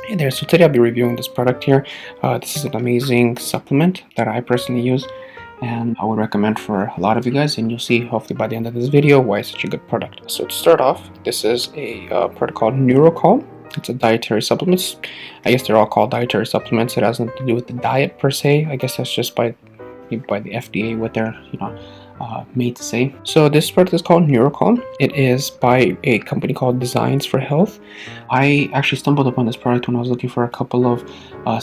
Hey there, so today I'll be reviewing this product here. This is an amazing supplement that I personally use and I would recommend for a lot of you guys, and you'll see hopefully by the end of this video why it's such a good product. So to start off, this is a product called NeuroCalm. It's a dietary supplement. I guess they're all called dietary supplements. It has nothing to do with the diet per se. I guess that's just by the FDA what they're made to say. So this product is called NeuroCalm. It is by a company called Designs for Health. I actually stumbled upon this product when I was looking for a couple of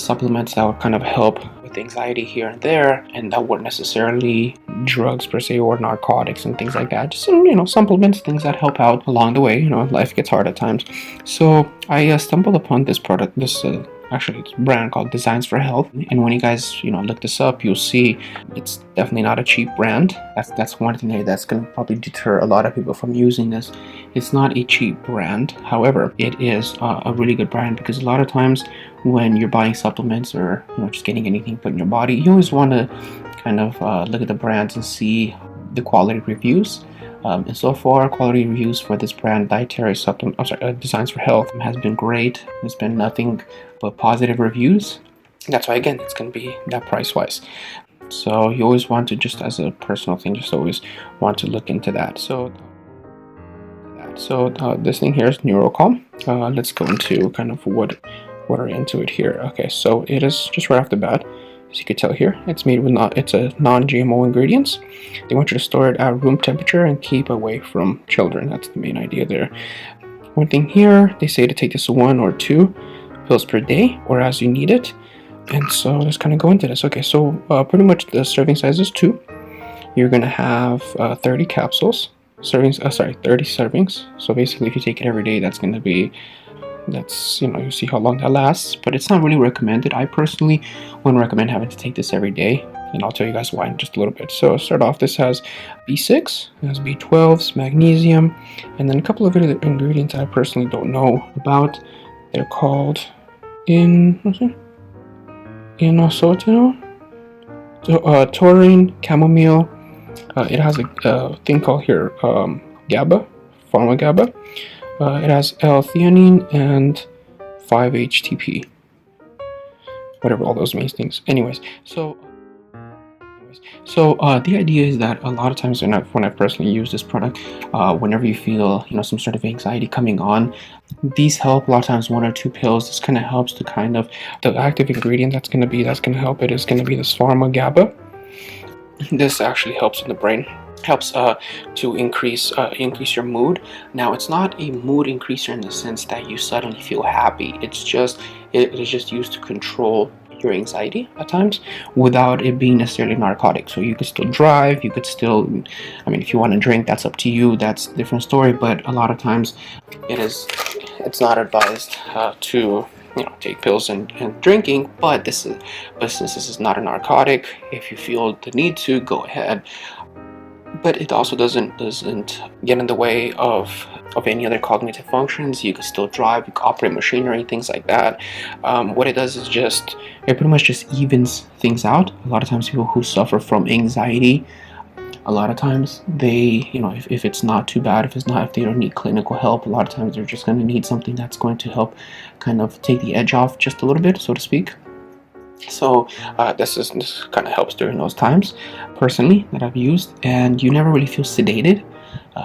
supplements that would kind of help with anxiety here and there, and that weren't necessarily drugs per se or narcotics and things like that. Just supplements, things that help out along the way. Life gets hard at times. So I stumbled upon this product. Actually, it's a brand called Designs for Health, and when you guys look this up, you'll see it's definitely not a cheap brand. That's one thing that's going to probably deter a lot of people from using this. It's not a cheap brand. However, it is a really good brand, because a lot of times when you're buying supplements or just getting anything put in your body, you always want to kind of look at the brands and see the quality reviews. And so far, quality reviews for this brand, Dietary Supplement, Designs for Health, has been great. There's been nothing but positive reviews. That's why, again, it's going to be that price-wise. So you always want to, just as a personal thing, just always want to look into that. So this thing here is NeuroCalm. Let's go into kind of what are into it here. Okay, so it is just right off the bat. As you can tell here, it's made with it's a non-GMO ingredients. They want you to store it at room temperature and keep away from children. That's the main idea there. One thing here, they say to take this 1 or 2 pills per day or as you need it. And so let's kind of go into this. Okay, so pretty much the serving size is 2. You're going to have 30 capsules. 30 servings. So basically, if you take it every day, that's going to be you see how long that lasts, but it's not really recommended. I personally wouldn't recommend having to take this every day, and I'll tell you guys why in just a little bit. So start off, this has B6, it has B12s, magnesium, and then a couple of other ingredients I personally don't know about. They're called inositol, taurine, chamomile. It has a thing called here GABA, pharma GABA. It has L-theanine and 5-HTP, whatever all those means things. Anyways, so the idea is that a lot of times when I personally use this product, whenever you feel some sort of anxiety coming on, these help. A lot of times 1 or 2 pills. This kind of helps to kind of, the active ingredient that's going to help it is going to be this pharma GABA. This actually helps in the brain. Helps to increase your mood. Now, it's not a mood increaser in the sense that you suddenly feel happy. It is just used to control your anxiety at times without it being necessarily narcotic. So you could still drive, you could still, if you want to drink, that's up to you, that's a different story. But a lot of times it's not advised to take pills and drinking, but since this is not a narcotic, if you feel the need to, go ahead. But it also doesn't get in the way of any other cognitive functions. You can still drive, you can operate machinery, things like that. What it does is it pretty much just evens things out. A lot of times people who suffer from anxiety, a lot of times they, if it's not too bad, if they don't need clinical help, a lot of times they're just going to need something that's going to help kind of take the edge off just a little bit, so to speak. So this kind of helps during those times, personally, that I've used, and you never really feel sedated.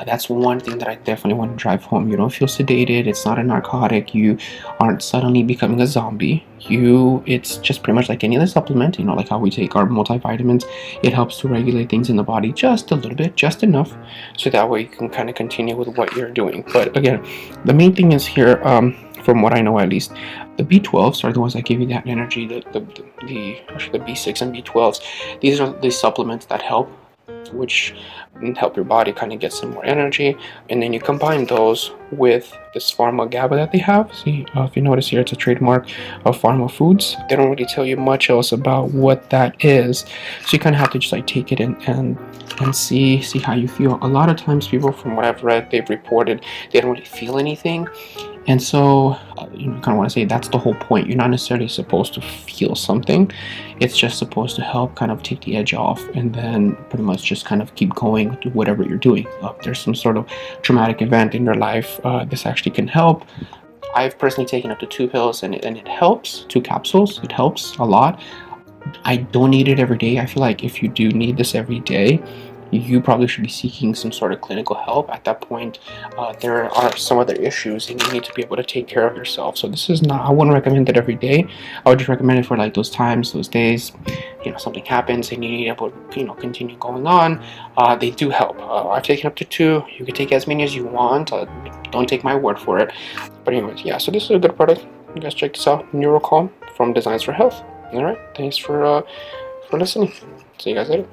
That's one thing that I definitely want to drive home. You don't feel sedated. It's not a narcotic. You aren't suddenly becoming a zombie. It's just pretty much like any other supplement, like how we take our multivitamins. It helps to regulate things in the body just a little bit, just enough, so that way you can kind of continue with what you're doing. But again, the main thing is here, from what I know at least, the B12s are the ones that give you that energy. Actually the B6 and B12s, these are the supplements that help your body kind of get some more energy, and then you combine those with this pharma GABA that they have. See, if you notice here, it's a trademark of Pharma Foods. They don't really tell you much else about what that is, so you kind of have to just take it and see how you feel. A lot of times people, from what I've read, they've reported they don't really feel anything. And so, you kind of want to say that's the whole point. You're not necessarily supposed to feel something. It's just supposed to help kind of take the edge off, and then pretty much just kind of keep going with whatever you're doing. If there's some sort of traumatic event in your life, this actually can help. I've personally taken up to 2 pills, and it helps. 2 capsules, it helps a lot. I don't need it every day. I feel like if you do need this every day, you probably should be seeking some sort of clinical help. At that point, there are some other issues, and you need to be able to take care of yourself. So this is not, I wouldn't recommend it every day. I would just recommend it for like those times, those days, something happens and you need to be able to, continue going on. They do help. I've taken up to 2. You can take as many as you want. Don't take my word for it. But anyways, yeah, so this is a good product. You guys check this out. NeuroCalm from Designs for Health. All right, thanks for listening. See you guys later.